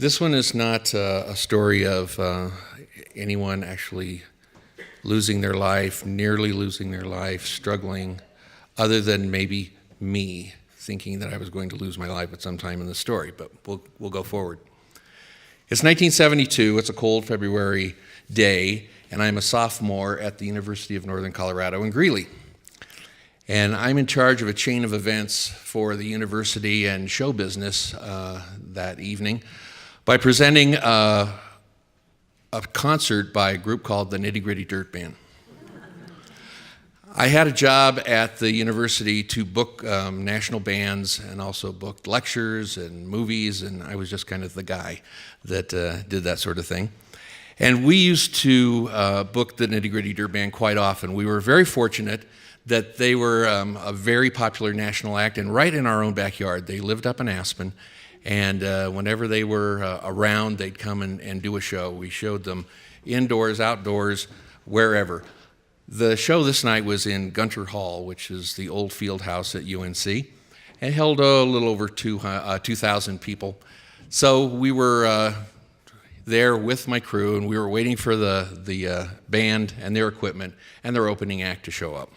This one is not a story of anyone actually losing their life, nearly losing their life, struggling, other than maybe me thinking that I was going to lose my life at some time in the story, but we'll go forward. It's 1972, it's a cold February day, and I'm a sophomore at the University of Northern Colorado in Greeley. And I'm in charge of a chain of events for the university and show business that evening by presenting a concert by a group called the Nitty Gritty Dirt Band. I had a job at the university to book national bands and also booked lectures and movies, and I was just kind of the guy that did that sort of thing. And we used to book the Nitty Gritty Dirt Band quite often. We were very fortunate that they were a very popular national act, and right in our own backyard. They lived up in Aspen, and whenever they were around, they'd come and do a show. We showed them indoors, outdoors, wherever. The show this night was in Gunter Hall, which is the old field house at UNC. It held a little over 2,000 people. So we were there with my crew, and we were waiting for the band and their equipment and their opening act to show up.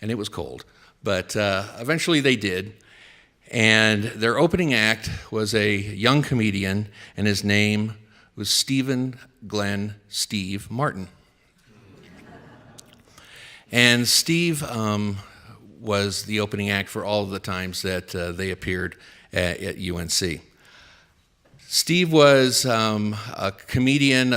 And it was cold, but eventually they did. And their opening act was a young comedian, and his name was Stephen Glenn Steve Martin. And Steve was the opening act for all of the times that they appeared at UNC. Steve was a comedian,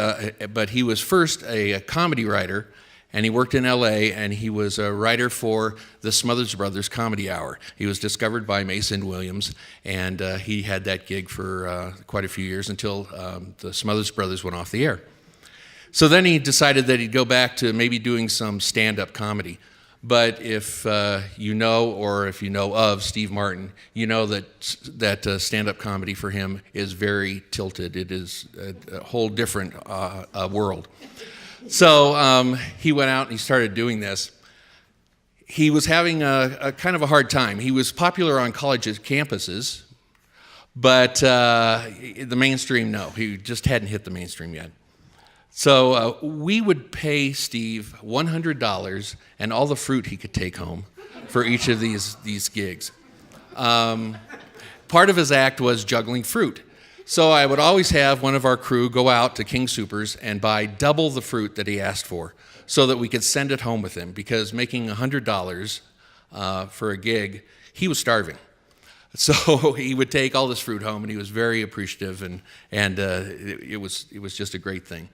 but he was first a comedy writer, and he worked in LA, and he was a writer for the Smothers Brothers Comedy Hour. He was discovered by Mason Williams, and he had that gig for quite a few years until the Smothers Brothers went off the air. So then he decided that he'd go back to maybe doing some stand-up comedy. But if you know, or if you know of Steve Martin, you know that stand-up comedy for him is very tilted. It is a whole different world. So he went out and he started doing this. He was having a kind of a hard time. He was popular on colleges' campuses, but the mainstream, no. He just hadn't hit the mainstream yet. So we would pay Steve $100 and all the fruit he could take home for each of these gigs. Part of his act was juggling fruit. So I would always have one of our crew go out to King Soopers and buy double the fruit that he asked for so that we could send it home with him, because making $100 for a gig, he was starving. So he would take all this fruit home, and he was very appreciative, and it was just a great thing.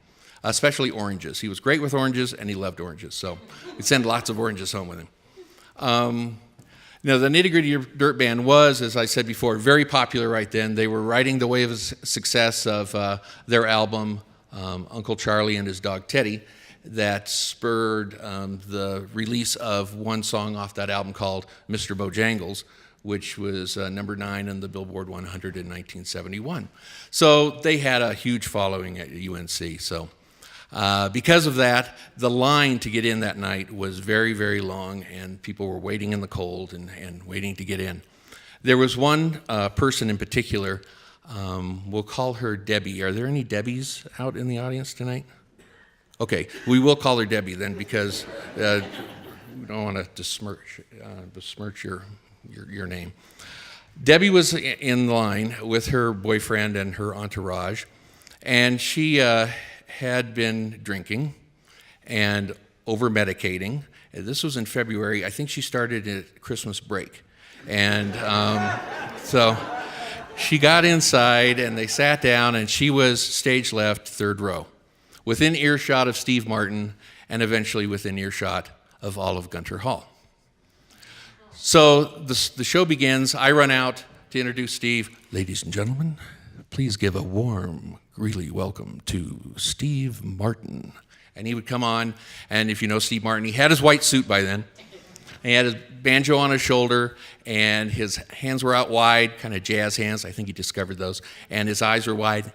Especially oranges. He was great with oranges, and he loved oranges. So we'd send lots of oranges home with him. The Nitty Gritty Dirt Band was, as I said before, very popular right then. They were riding the wave of success of their album, Uncle Charlie and His Dog Teddy, that spurred the release of one song off that album called Mr. Bojangles, which was number 9 on the Billboard 100 in 1971. So they had a huge following at UNC. So because of that, the line to get in that night was very, very long, and people were waiting in the cold and waiting to get in. There was one person in particular, we'll call her Debbie. Are there any Debbies out in the audience tonight? Okay, we will call her Debbie then, because we don't want to besmirch your name. Debbie was in line with her boyfriend and her entourage, and she had been drinking and over-medicating. This was in February. I think she started at Christmas break. And so she got inside, and they sat down, and she was stage left, third row, within earshot of Steve Martin, and eventually within earshot of all of Gunter Hall. So the show begins. I run out to introduce Steve. Ladies and gentlemen, please give a warm Greeley welcome to Steve Martin. And he would come on, and if you know Steve Martin, he had his white suit by then. And he had his banjo on his shoulder, and his hands were out wide, kind of jazz hands. I think he discovered those. And his eyes were wide.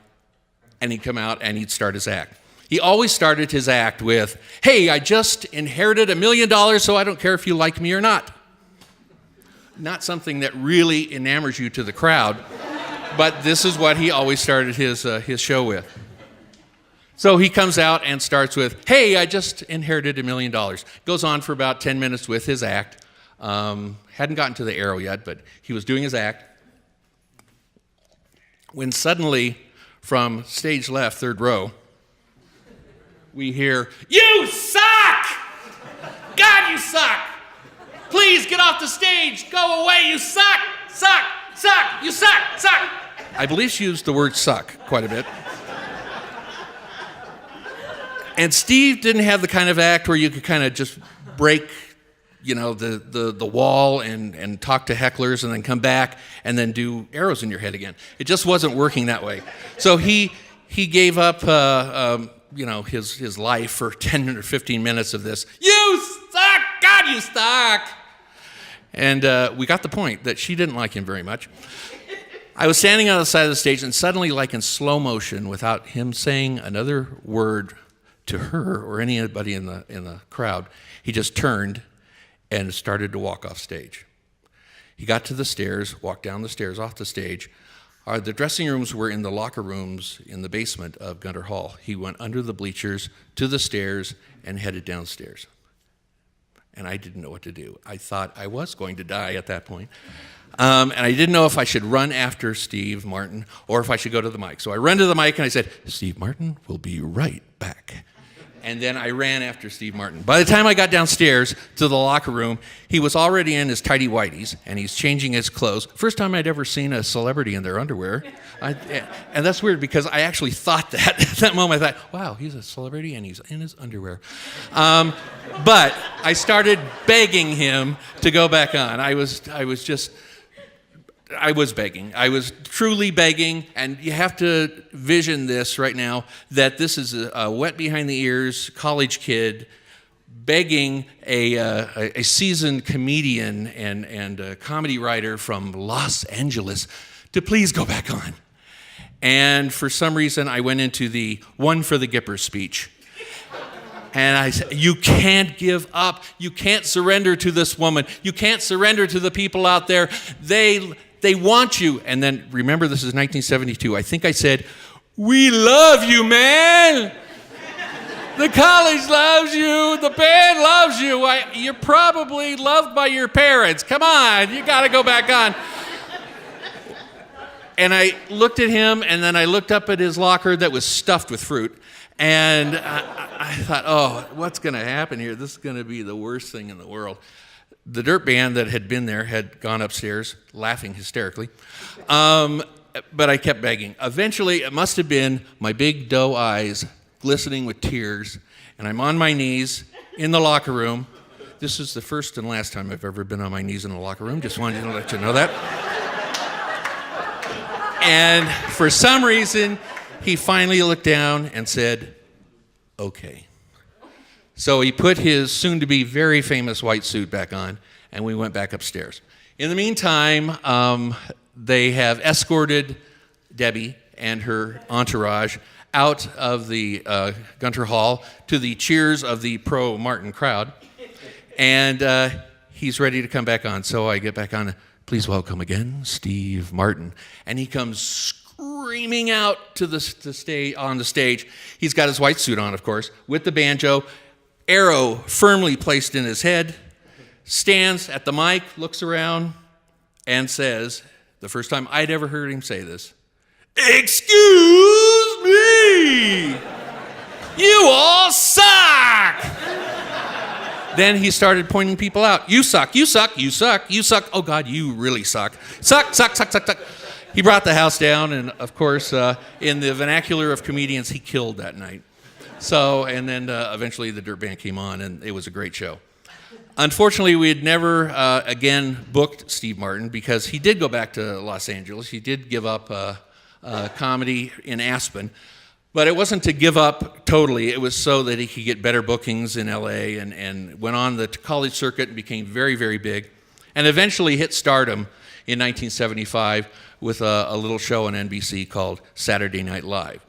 And he'd come out, and he'd start his act. He always started his act with, "Hey, I just inherited $1 million, so I don't care if you like me or not." Not something that really enamors you to the crowd. But this is what he always started his show with. So he comes out and starts with, hey, I just inherited $1 million. Goes on for about 10 minutes with his act. Hadn't gotten to the arrow yet, but he was doing his act. When suddenly, from stage left, third row, we hear, you suck! God, you suck! Please get off the stage! Go away, you suck! Suck! Suck! You suck! Suck! I believe she used the word suck quite a bit. And Steve didn't have the kind of act where you could kind of just break, the wall and talk to hecklers and then come back and then do arrows in your head again. It just wasn't working that way. So he gave up, his life for 10 or 15 minutes of this. You suck! God, you suck! And we got the point that she didn't like him very much. I was standing on the side of the stage, and suddenly, like in slow motion, without him saying another word to her or anybody in the crowd, he just turned and started to walk off stage. He got to the stairs, walked down the stairs, off the stage. The dressing rooms were in the locker rooms in the basement of Gunter Hall. He went under the bleachers to the stairs and headed downstairs. And I didn't know what to do. I thought I was going to die at that point. And I didn't know if I should run after Steve Martin or if I should go to the mic. So I ran to the mic and I said, Steve Martin will be right back. And then I ran after Steve Martin. By the time I got downstairs to the locker room, he was already in his tighty whities, and he's changing his clothes. First time I'd ever seen a celebrity in their underwear. And that's weird because I actually thought that. At that moment, I thought, wow, he's a celebrity, and he's in his underwear. But I started begging him to go back on. I was begging. I was truly begging, and you have to vision this right now, that this is a wet behind the ears college kid begging a seasoned comedian and a comedy writer from Los Angeles to please go back on. And for some reason, I went into the one for the Gipper speech. And I said, you can't give up. You can't surrender to this woman. You can't surrender to the people out there. They want you. And then, remember, this is 1972. I think I said, we love you, man. The college loves you. The band loves you. You're probably loved by your parents. Come on, you got to go back on. And I looked at him, and then I looked up at his locker that was stuffed with fruit. And I thought, oh, what's going to happen here? This is going to be the worst thing in the world. The dirt band that had been there had gone upstairs, laughing hysterically. But I kept begging. Eventually, it must have been my big doe eyes glistening with tears, and I'm on my knees in the locker room. This is the first and last time I've ever been on my knees in a locker room. Just wanted to let you know that. And for some reason, he finally looked down and said, okay. So he put his soon-to-be very famous white suit back on, and we went back upstairs. In the meantime, they have escorted Debbie and her entourage out of the Gunter Hall to the cheers of the pro-Martin crowd, and he's ready to come back on. So I get back on. Please welcome again, Steve Martin. And he comes screaming out to the stage on the stage. He's got his white suit on, of course, with the banjo, arrow firmly placed in his head, stands at the mic, looks around, and says, the first time I'd ever heard him say this, "Excuse me, you all suck." Then he started pointing people out. You suck, you suck, you suck, you suck. Oh God, you really suck. Suck, suck, suck, suck, suck. He brought the house down, and of course, in the vernacular of comedians, he killed that night. So, and then eventually the Dirt Band came on, and it was a great show. Unfortunately, we had never again booked Steve Martin because he did go back to Los Angeles. He did give up comedy in Aspen. But it wasn't to give up totally. It was so that he could get better bookings in L.A. and went on the college circuit and became very, very big. And eventually hit stardom in 1975 with a little show on NBC called Saturday Night Live.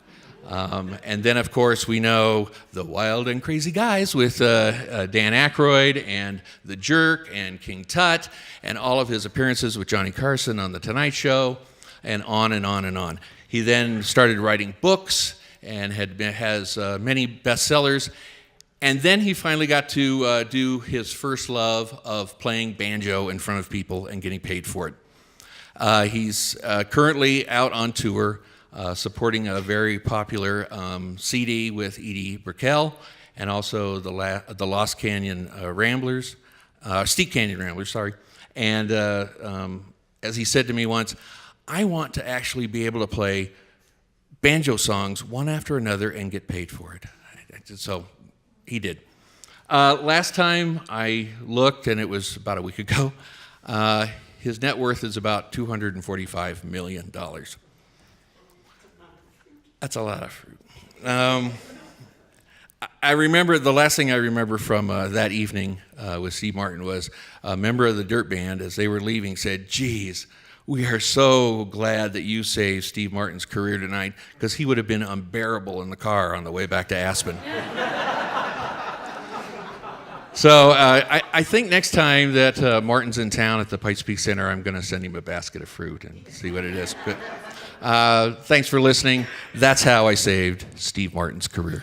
And then, of course, we know The Wild and Crazy Guys with Dan Aykroyd and The Jerk and King Tut and all of his appearances with Johnny Carson on The Tonight Show. and on and on and on. He then started writing books and has many bestsellers. And then he finally got to do his first love of playing banjo in front of people and getting paid for it. He's currently out on tour, supporting a very popular CD with Edie Brickell, and also the Lost Canyon Ramblers, Steep Canyon Ramblers, sorry. And as he said to me once, I want to actually be able to play banjo songs one after another and get paid for it. So he did. Last time I looked, and it was about a week ago, his net worth is about $245 million. That's a lot of fruit. I remember, the last thing I remember from that evening with Steve Martin was a member of the Dirt Band, as they were leaving, said, "Geez, we are so glad that you saved Steve Martin's career tonight, because he would have been unbearable in the car on the way back to Aspen." So I think next time that Martin's in town at the Pikes Peak Center, I'm going to send him a basket of fruit and see what it is. But thanks for listening. That's how I saved Steve Martin's career.